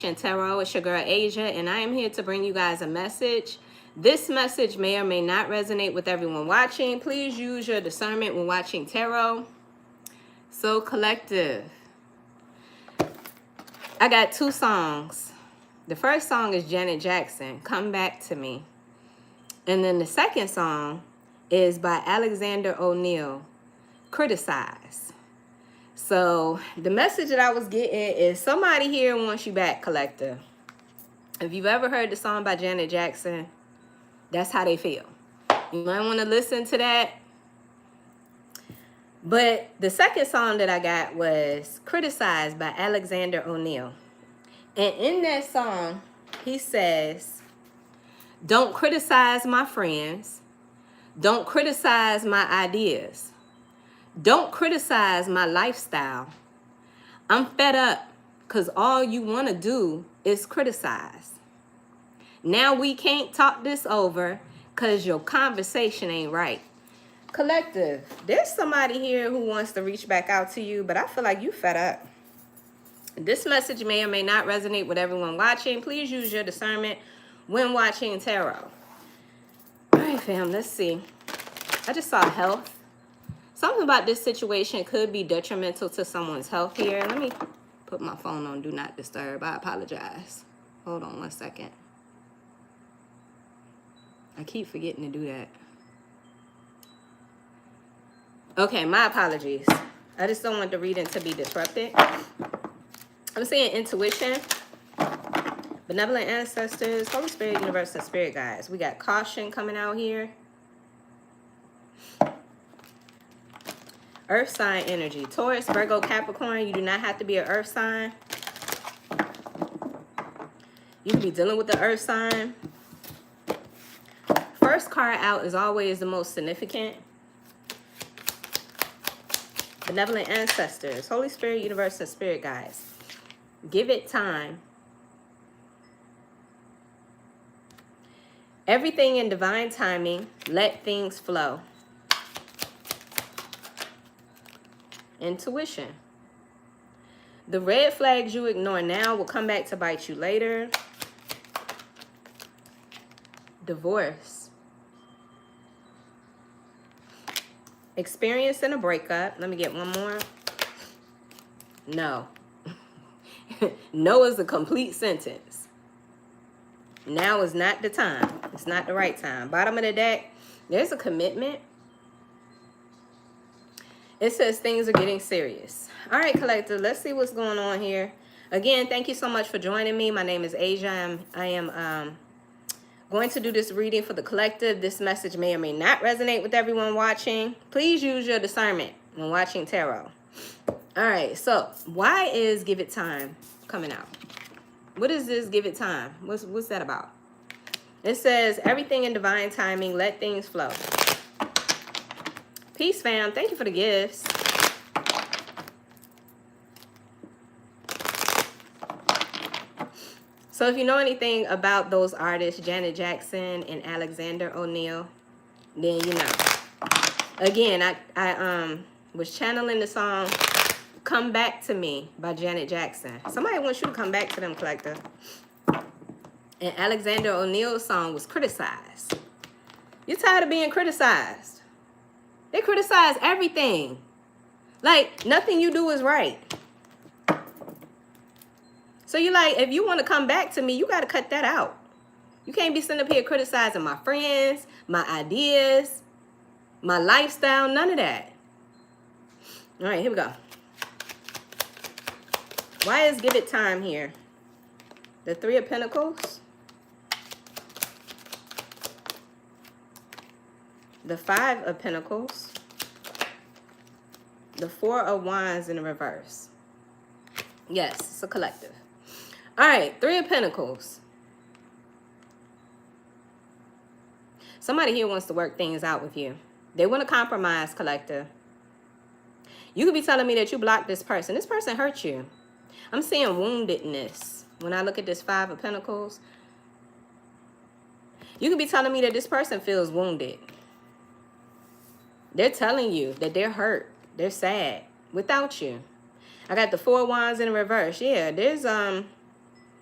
Tarot. It's your girl Asia, and I am here to bring you guys a message. This message may or may not resonate with everyone watching. Please use your discernment when watching tarot. So collective, I got two songs. The first song is Janet Jackson, Come Back to Me. And then the second song is by Alexander O'Neal, Criticize. So the message that I was getting is somebody here wants you back, collector. If you've ever heard the song by Janet Jackson, that's how they feel. You might want to listen to that. But the second song that I got was Criticize by Alexander O'Neal. And in that song, he says, don't criticize my friends. Don't criticize my ideas. Don't criticize my lifestyle. I'm fed up because all you want to do is criticize. Now we can't talk this over because your conversation ain't right. Collective, there's somebody here who wants to reach back out to you, but I feel like you fed up. This message may or may not resonate with everyone watching. Please use your discernment when watching tarot. All right, fam, let's see. I just saw health. Something about this situation could be detrimental to someone's health here. Let me put my phone on Do Not Disturb. I apologize. Hold on one second. I keep forgetting to do that. Okay, my apologies. I just don't want the reading to be disrupted. I'm saying intuition, benevolent ancestors, Holy Spirit, universe, and spirit guides. We got caution coming out here. Earth sign energy. Taurus, Virgo, Capricorn. You do not have to be an earth sign. You can be dealing with the earth sign. First card out is always the most significant. Benevolent ancestors, Holy Spirit, universe, and spirit guides. Give it time. Everything in divine timing. Let things flow. Intuition. The red flags you ignore now will come back to bite you later. Divorce. Experiencing a breakup. Let me get one more. No. No is a complete sentence. Now is not the time. It's not the right time. Bottom of the deck, there's a commitment. It says things are getting serious. All right, collector, let's see what's going on here. Again, thank you so much for joining me. My name is Asia. I am going to do this reading for the collective. This message may or may not resonate with everyone watching. Please use your discernment when watching tarot. All right, so why is Give It Time coming out? What is this Give It Time? What's that about? It says everything in divine timing. Let things flow. Peace, fam. Thank you for the gifts. So if you know anything about those artists, Janet Jackson and Alexander O'Neal, then you know. Again, I was channeling the song Come Back to Me by Janet Jackson. Somebody wants you to come back to them, collector. And Alexander O'Neal's song was Criticize. You're tired of being criticized. They criticize everything. Like, nothing you do is right. So you're like, if you want to come back to me, you got to cut that out. You can't be sitting up here criticizing my friends, my ideas, my lifestyle, none of that. All right, here we go. Why is Give It Time here? The Three of Pentacles. The Five of Pentacles. The Four of Wands in the reverse. Yes, it's a collective. All right, Three of Pentacles. Somebody here wants to work things out with you. They want to compromise, collective. You could be telling me that you blocked this person. This person hurt you. I'm seeing woundedness when I look at this Five of Pentacles. You could be telling me that this person feels wounded. They're telling you that they're hurt. They're sad without you. I got the Four of Wands in reverse. Yeah, there's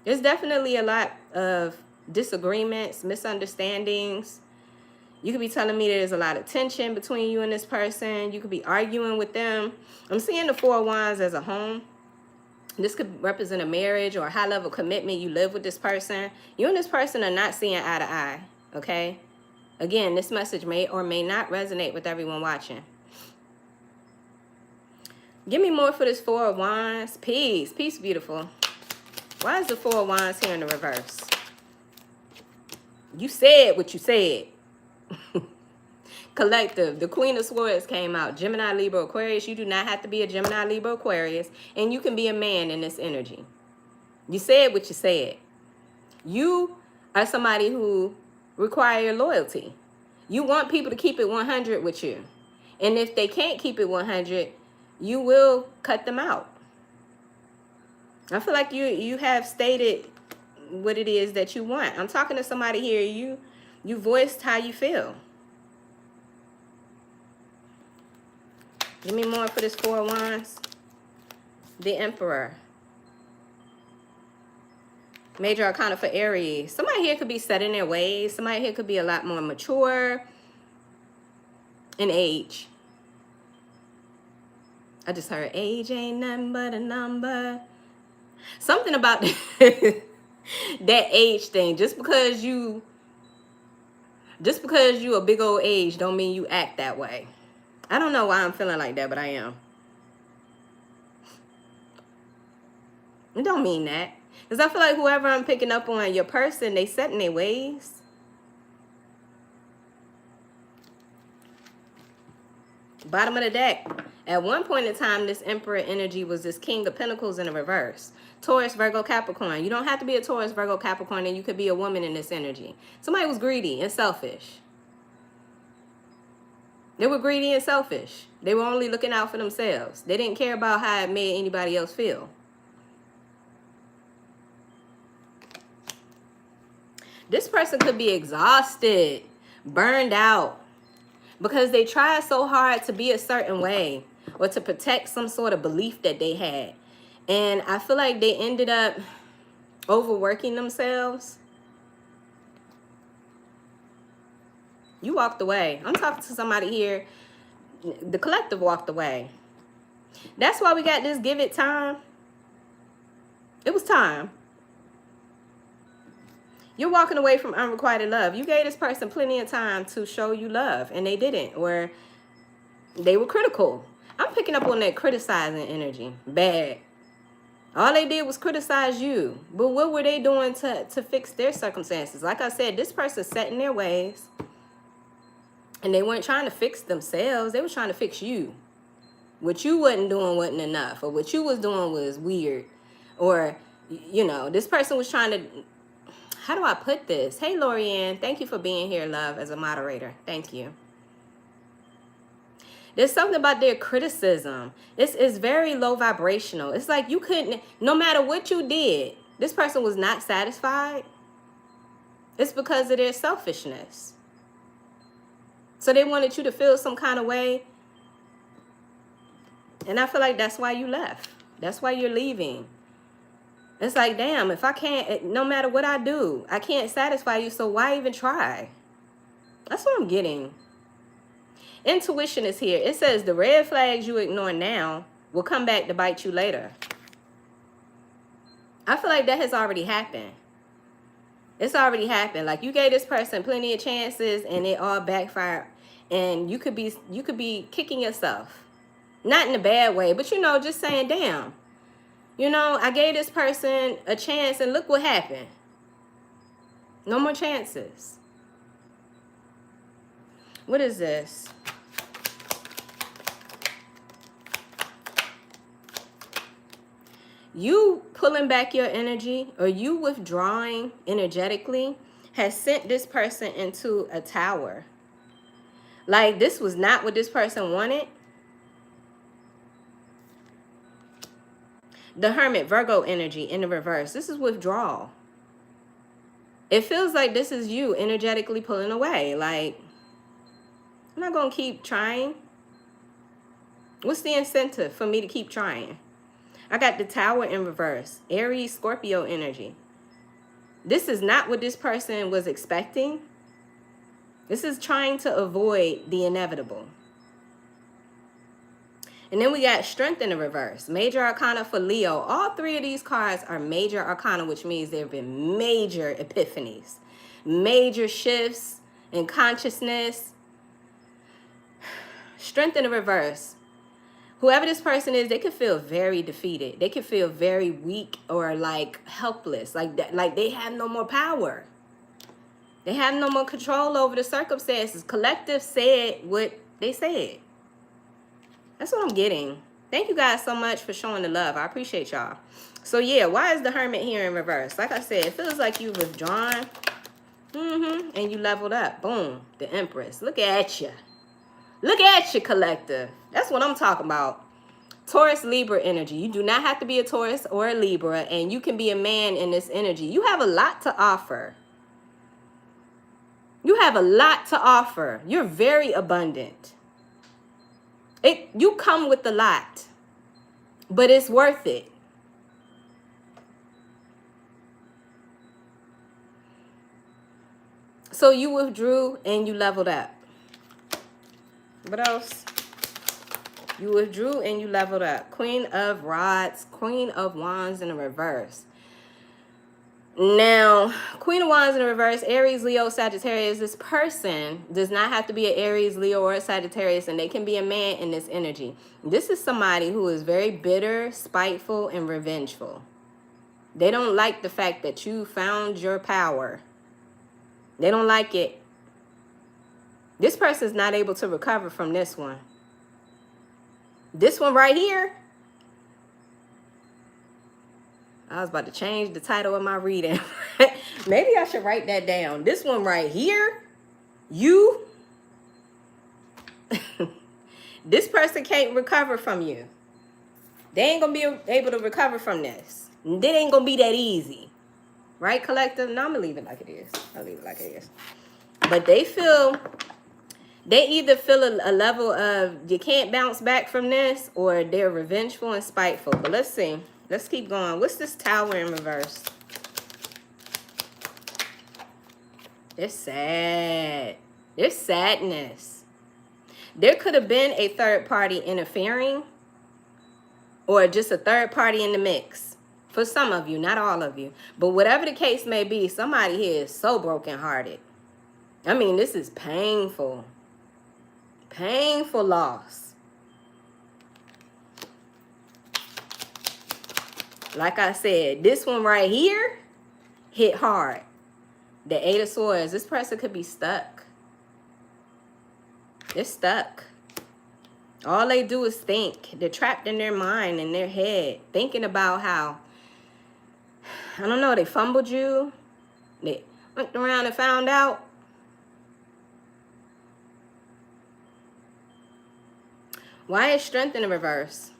There's definitely a lot of disagreements, misunderstandings. You could be telling me there's a lot of tension between you and this person. You could be arguing with them. I'm seeing the Four of Wands as a home. This could represent a marriage or a high-level commitment. You live with this person. You and this person are not seeing eye to eye, okay? Again, this message may or may not resonate with everyone watching. Give me more for this Four of Wands. Peace. Peace, beautiful. Why is the Four of Wands here in the reverse? You said what you said. Collective. The Queen of Swords came out. Gemini, Libra, Aquarius. You do not have to be a Gemini, Libra, Aquarius. And you can be a man in this energy. You said what you said. You are somebody who require loyalty. You want people to keep it 100 with you. And if they can't keep it 100, you will cut them out. I feel like you have stated what it is that you want. I'm talking to somebody here. You voiced how you feel. Give me more for this Four of Wands. The Emperor. Major Arcana for Aries. Somebody here could be set in their ways. Somebody here could be a lot more mature in age. I just heard age ain't nothing but a number. Something about that age thing. Just because you a big old age don't mean you act that way. I don't know why I'm feeling like that, but I am. It don't mean that. Because I feel like whoever I'm picking up on, your person, they set in their ways. Bottom of the deck. At one point in time, this Emperor energy was this King of Pentacles in a reverse. Taurus, Virgo, Capricorn. You don't have to be a Taurus, Virgo, Capricorn, and you could be a woman in this energy. Somebody was greedy and selfish. They were greedy and selfish. They were only looking out for themselves. They didn't care about how it made anybody else feel. This person could be exhausted, burned out, because they tried so hard to be a certain way or to protect some sort of belief that they had. And I feel like they ended up overworking themselves. You walked away. I'm talking to somebody here. The collective walked away. That's why we got this give it time. It was time. You're walking away from unrequited love. You gave this person plenty of time to show you love, and they didn't, or they were critical. I'm picking up on that criticizing energy. Bad. All they did was criticize you. But what were they doing to fix their circumstances? Like I said, this person set in their ways, and they weren't trying to fix themselves. They were trying to fix you. What you wasn't doing wasn't enough, or what you was doing was weird. Or, you know, this person was trying to... How do I put this? Hey, Lorianne, thank you for being here, love, as a moderator. Thank you. There's something about their criticism. It's very low vibrational. It's like you couldn't, no matter what you did, this person was not satisfied. It's because of their selfishness. So they wanted you to feel some kind of way. And I feel like that's why you left. That's why you're leaving. It's like, damn, if I can't, no matter what I do, I can't satisfy you, so why even try? That's what I'm getting. Intuition is here. It says the red flags you ignore now will come back to bite you later. I feel like that has already happened. It's already happened. Like, you gave this person plenty of chances and it all backfired. And you could be kicking yourself. Not in a bad way, but, you know, just saying, damn. You know, I gave this person a chance and look what happened. No more chances. What is this? You pulling back your energy or you withdrawing energetically has sent this person into a tower. Like, this was not what this person wanted. The Hermit, Virgo energy in the reverse. This is withdrawal. It feels like this is you energetically pulling away. Like, I'm not going to keep trying. What's the incentive for me to keep trying? I got the Tower in reverse. Aries, Scorpio energy. This is not what this person was expecting. This is trying to avoid the inevitable. And then we got Strength in the reverse. Major Arcana for Leo. All three of these cards are Major Arcana, which means there have been major epiphanies, major shifts in consciousness. Strength in the reverse. Whoever this person is, they could feel very defeated. They could feel very weak or like helpless, like that, like they have no more power. They have no more control over the circumstances. Collective said what they said. That's what I'm getting. Thank you guys so much for showing the love. I appreciate y'all. So yeah, why is the Hermit here in reverse? Like I said, it feels like you've withdrawn. And you leveled up. Boom. The Empress. Look at you. Look at you, collective. That's what I'm talking about. Taurus, Libra energy. You do not have to be a Taurus or a Libra, and you can be a man in this energy. You have a lot to offer. You have a lot to offer. You're very abundant. You come with a lot, but it's worth it. So you withdrew and you leveled up. What else? You withdrew and you leveled up. Queen of Rods, Queen of Wands in the reverse. Now, Queen of Wands in the reverse, Aries, Leo, Sagittarius. This person does not have to be an Aries, Leo, or a Sagittarius, and they can be a man in this energy. This is somebody who is very bitter, spiteful, and revengeful. They don't like the fact that you found your power. They don't like it. This person is not able to recover from this one. This one right here. I was about to change the title of my reading. Maybe I should write that down. This one right here. You. This person can't recover from you. They ain't going to be able to recover from this. It ain't going to be that easy. Right, collective? No, I'm going to leave it like it is. I'll leave it like it is. But they either feel a level of you can't bounce back from this, or they're revengeful and spiteful. But let's see. Let's keep going. What's this Tower in reverse? They're sad. There's sadness. There could have been a third party interfering, or just a third party in the mix. For some of you, not all of you. But whatever the case may be, somebody here is so brokenhearted. I mean, this is painful. Painful loss. Like I said, this one right here hit hard. The Eight of Swords. This person could be stuck. They're stuck. All they do is think. They're trapped in their mind, in their head, thinking about how, I don't know, they fumbled you. They went around and found out. Why is Strength in the reverse?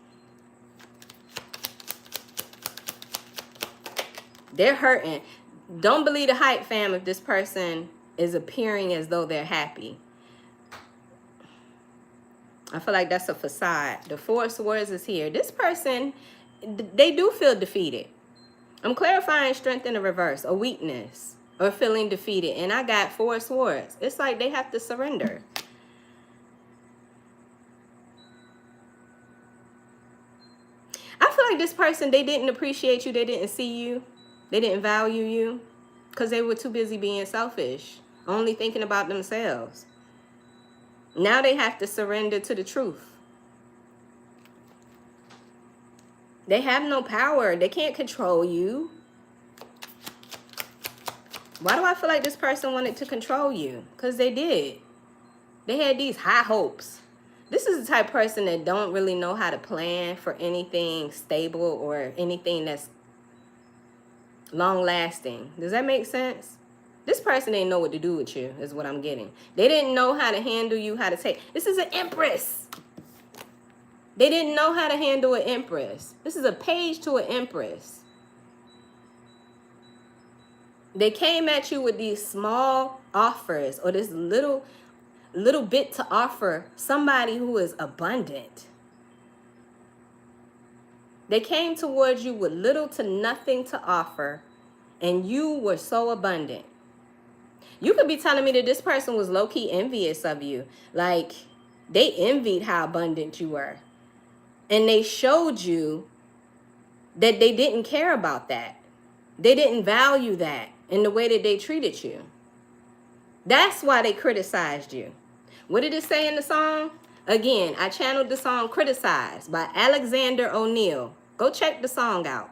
They're hurting. Don't believe the hype, fam, if this person is appearing as though they're happy. I feel like that's a facade. The Four of Swords is here. This person, they do feel defeated. I'm clarifying Strength in the reverse, a weakness or feeling defeated. And I got Four of Swords. It's like they have to surrender. I feel like this person, they didn't appreciate you. They didn't see you. They didn't value you because they were too busy being selfish, only thinking about themselves. Now they have to surrender to the truth. They have no power. They can't control you. Why do I feel like this person wanted to control you? Because they did. They had these high hopes. This is the type of person that don't really know how to plan for anything stable or anything that's long-lasting. Does that make sense? This person didn't know what to do with you, is what I'm getting. They didn't know how to handle you, how to take. This is an Empress. They didn't know how to handle an Empress. This is a page to an Empress. They came at you with these small offers, or this little bit to offer somebody who is abundant. They came towards you with little to nothing to offer, and you were so abundant. You could be telling me that this person was low-key envious of you. Like, they envied how abundant you were. And they showed you that they didn't care about that. They didn't value that in the way that they treated you. That's why they criticized you. What did it say in the song? Again, I channeled the song Criticized by Alexander O'Neal. Go check the song out.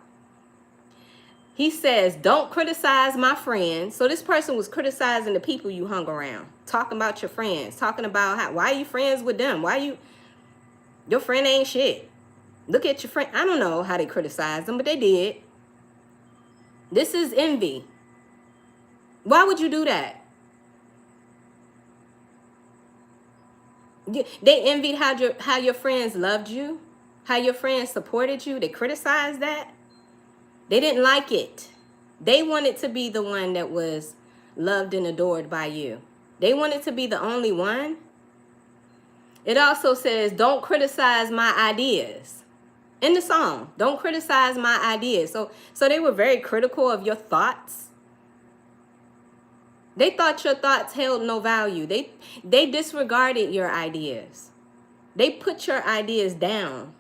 He says, don't criticize my friends. So this person was criticizing the people you hung around. Talking about your friends. Talking about why are you friends with them? Your friend ain't shit. Look at your friend. I don't know how they criticized them, but they did. This is envy. Why would you do that? They envied how your friends loved you, how your friends supported you. They criticized that. They didn't like it. They wanted to be the one that was loved and adored by you. They wanted to be the only one. It also says, don't criticize my ideas. In the song, don't criticize my ideas. So they were very critical of your thoughts. They thought your thoughts held no value. They disregarded your ideas. They put your ideas down.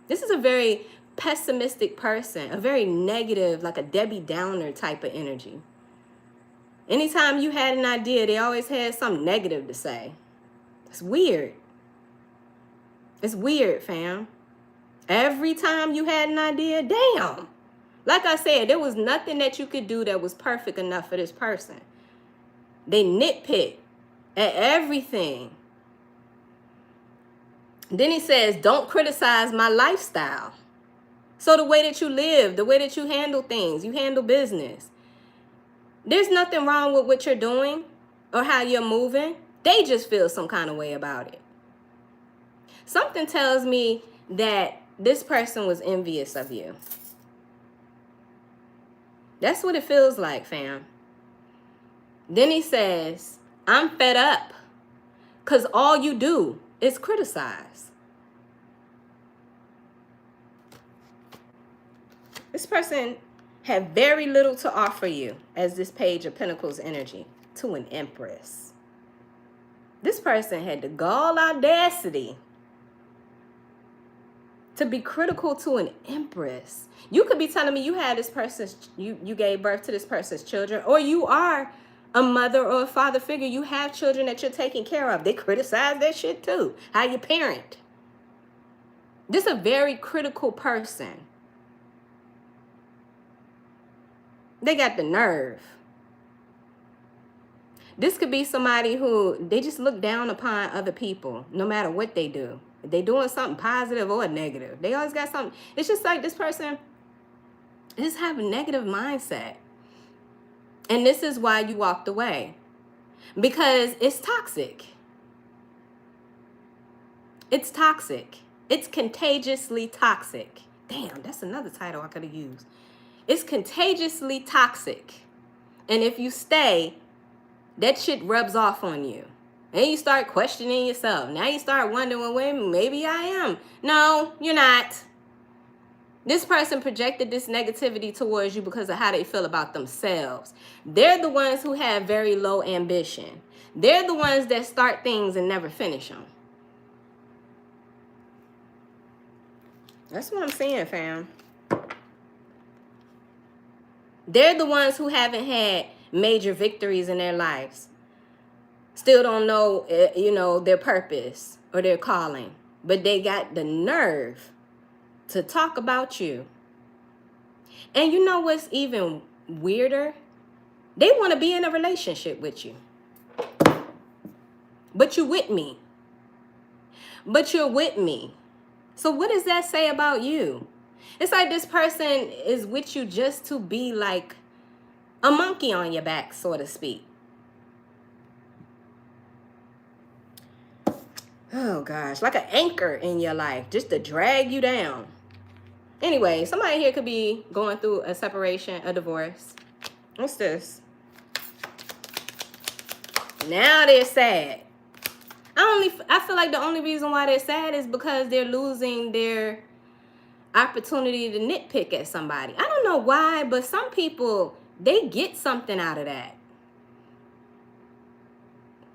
This is a very pessimistic person, a very negative, like a Debbie Downer type of energy. Anytime you had an idea, they always had something negative to say. It's weird. It's weird, fam. Every time you had an idea, damn. Like I said, there was nothing that you could do that was perfect enough for this person. They nitpick at everything. Then he says, don't criticize my lifestyle. So the way that you live, the way that you handle things, you handle business. There's nothing wrong with what you're doing or how you're moving. They just feel some kind of way about it. Something tells me that this person was envious of you. That's what it feels like, fam. Then he says, I'm fed up because all you do is criticize. This person had very little to offer you as this Page of Pentacles energy to an Empress. This person had the gall audacity to be critical to an Empress. You could be telling me you had this person's, you gave birth to this person's children, or you are a mother or a father figure. You have children that you're taking care of. They criticize that shit too. How you parent. This is a very critical person. They got the nerve. This could be somebody who, they just look down upon other people no matter what they do. If they doing something positive or negative, they always got something. It's just like this person just have a negative mindset. And this is why you walked away. Because it's toxic. It's toxic. It's contagiously toxic. Damn, that's another title I could have used. It's contagiously toxic. And if you stay, that shit rubs off on you. And you start questioning yourself. Now you start wondering, well, wait, maybe I am. No, you're not. This person projected this negativity towards you because of how they feel about themselves. They're the ones who have very low ambition. They're the ones that start things and never finish them. That's what I'm saying, fam. They're the ones who haven't had major victories in their lives. Still don't know, their purpose or their calling. But they got the nerve to talk about you. And you know what's even weirder? They want to be in a relationship with you. But you're with me. But you're with me. So what does that say about you? It's like this person is with you just to be like a monkey on your back, so to speak. Oh gosh, like an anchor in your life, just to drag you down. Anyway, somebody here could be going through a separation, a divorce. What's this? Now they're sad. I feel like the only reason why they're sad is because they're losing their opportunity to nitpick at somebody. I don't know why, but some people they get something out of that.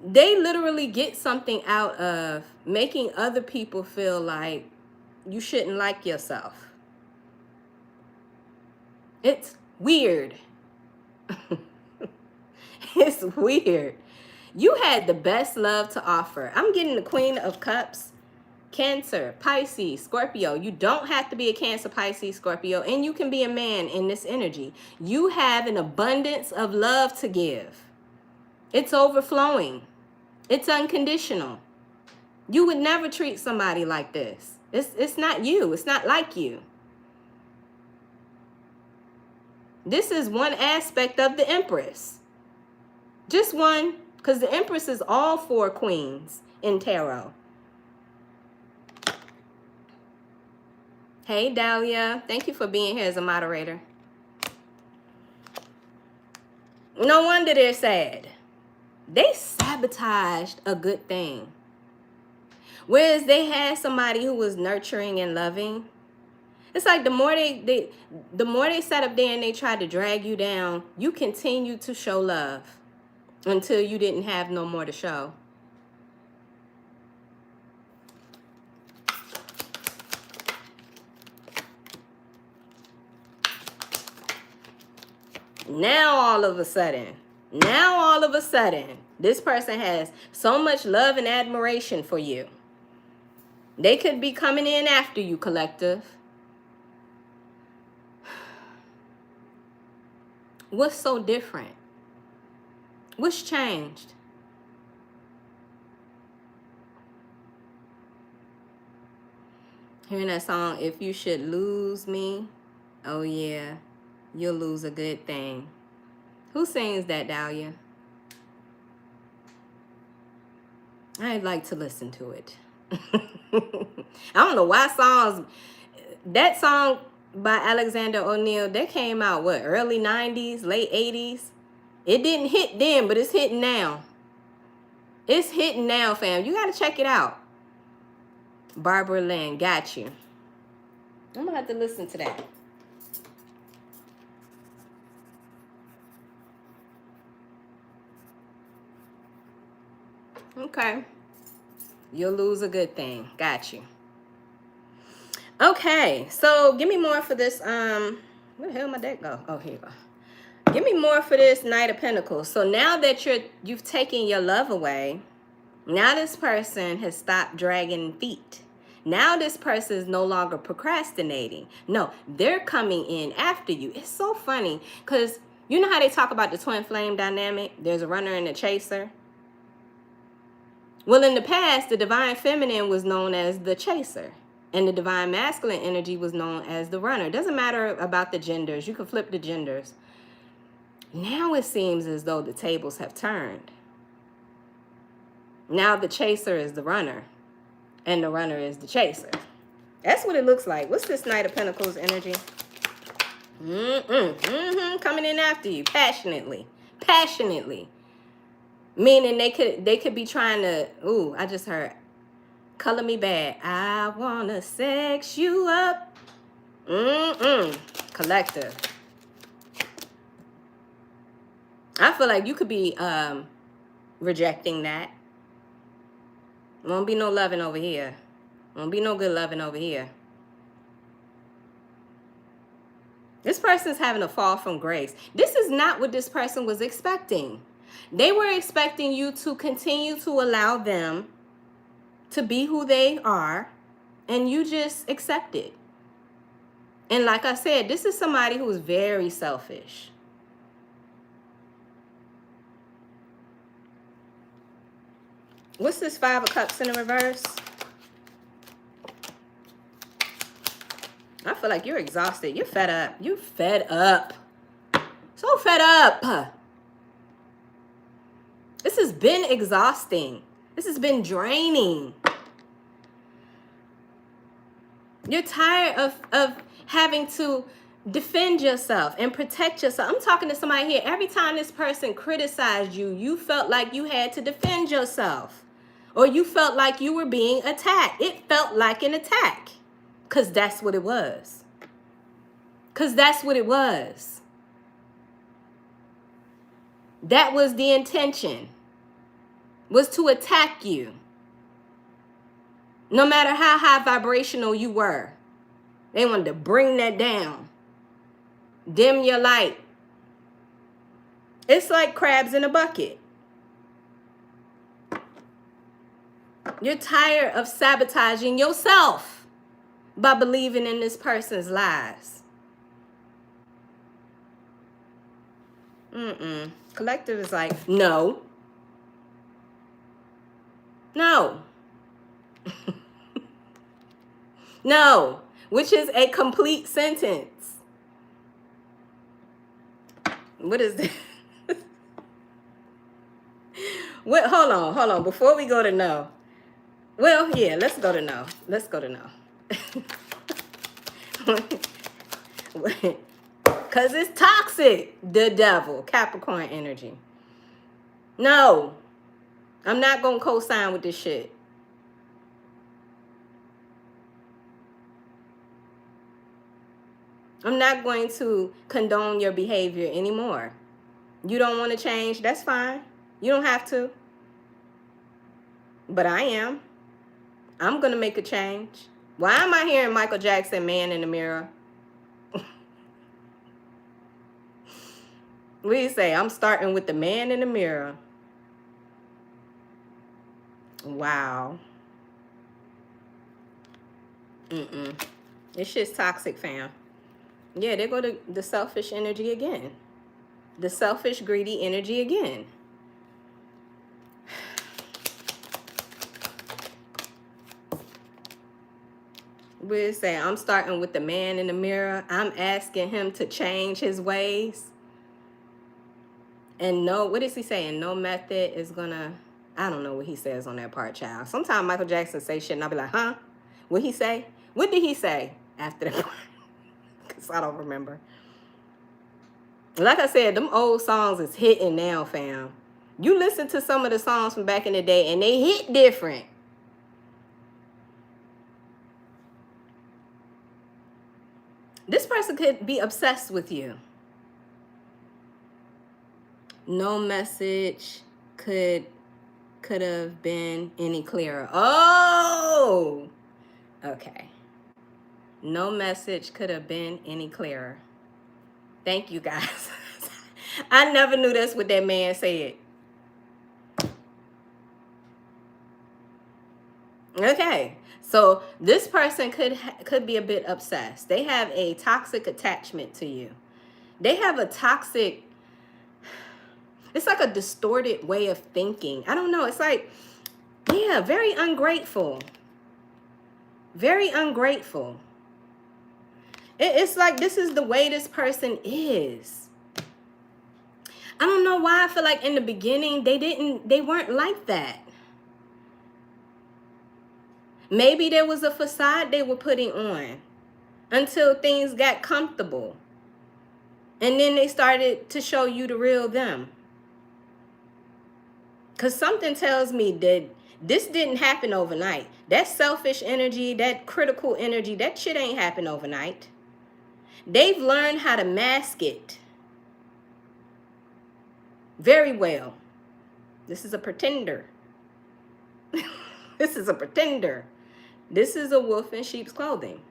They literally get something out of making other people feel like you shouldn't like yourself. It's weird. It's weird. You had the best love to offer. I'm getting the Queen of Cups. Cancer, Pisces, Scorpio. You don't have to be a Cancer, Pisces, Scorpio, and you can be a man in this energy. You have an abundance of love to give. It's overflowing. It's unconditional. You would never treat somebody like this. It's not you. It's not like you. This is one aspect of the Empress. Just one, because the Empress is all 4 queens in tarot. Hey, Dahlia. Thank you for being here as a moderator. No wonder they're sad. They sabotaged a good thing. Whereas they had somebody who was nurturing and loving. It's like the more they sat up there and they tried to drag you down, you continued to show love until you didn't have no more to show. Now all of a sudden, this person has so much love and admiration for you. They could be coming in after you, collective. What's so different? What's changed? Hearing that song, If You Should Lose Me, oh yeah, you'll lose a good thing. Who sings that, Dahlia? I'd like to listen to it. I don't know why that song by Alexander O'Neal, that came out, what, early 90s, late 80s? It didn't hit then, but it's hitting now. It's hitting now, fam. You got to check it out. Barbara Lynn, got you. I'm going to have to listen to that. Okay. You'll lose a good thing. Got you. Okay, so give me more for this. Where the hell my deck go? Oh, here you go. Give me more for this Knight of Pentacles. So now that you've taken your love away, now this person has stopped dragging feet. Now this person is no longer procrastinating. No, they're coming in after you. It's so funny because you know how they talk about the twin flame dynamic? There's a runner and a chaser. Well, in the past, the divine feminine was known as the chaser, and the divine masculine energy was known as the runner. It doesn't matter about the genders. You can flip the genders. Now it seems as though the tables have turned. Now the chaser is the runner, and the runner is the chaser. That's what it looks like. What's this Knight of Pentacles energy? Coming in after you, passionately. Passionately. Meaning they could be trying to, ooh, I just heard, color me bad. I wanna sex you up. Collective. I feel like you could be rejecting that. Won't be no loving over here. Won't be no good loving over here. This person's having a fall from grace. This is not what this person was expecting. They were expecting you to continue to allow them to be who they are, and you just accept it. And like I said, this is somebody who is very selfish. What's this Five of Cups in the reverse? I feel like you're exhausted. You're fed up. You're fed up. So fed up. This has been exhausting. This has been draining. You're tired of having to defend yourself and protect yourself. I'm talking to somebody here. Every time this person criticized you, you felt like you had to defend yourself. Or you felt like you were being attacked. It felt like an attack. Because that's what it was. Because that's what it was. That was the intention, was to attack you. No matter how high vibrational you were, they wanted to bring that down, dim your light. It's like crabs in a bucket. You're tired of sabotaging yourself by believing in this person's lies. Collective is like, no. No. No. Which is a complete sentence. What is this? What? Hold on. Before we go to no. Well, yeah, let's go to no. Let's go to no. Because it's toxic. The devil. Capricorn energy. No. I'm not going to co-sign with this shit. I'm not going to condone your behavior anymore. You don't want to change? That's fine. You don't have to. But I am. I'm going to make a change. Why am I hearing Michael Jackson, Man in the Mirror? What do you say? I'm starting with the Man in the Mirror. Wow. This shit's toxic, fam. Yeah, there go the selfish energy again. The selfish, greedy energy again. We'll say, I'm starting with the Man in the Mirror. I'm asking him to change his ways. And no, what is he saying? No method is gonna, I don't know what he says on that part, child. Sometimes Michael Jackson say shit and I'll be like, huh? What he say? What did he say after that part? Because I don't remember. Like I said, them old songs is hitting now, fam. You listen to some of the songs from back in the day and they hit different. This person could be obsessed with you. No message could have been any clearer. Oh, okay. No message could have been any clearer. Thank you, guys. I never knew that's what that man said. Okay, so this person could be a bit obsessed. They have a toxic attachment to you. They have a toxic, it's like a distorted way of thinking. I don't know. It's like, yeah, very ungrateful. Very ungrateful. It's like this is the way this person is. I don't know why I feel like in the beginning they weren't like that. Maybe there was a facade they were putting on until things got comfortable. And then they started to show you the real them. Because something tells me that this didn't happen overnight. That selfish energy, that critical energy, that shit ain't happen overnight. They've learned how to mask it very well. This is a pretender. This is a pretender. This is a wolf in sheep's clothing.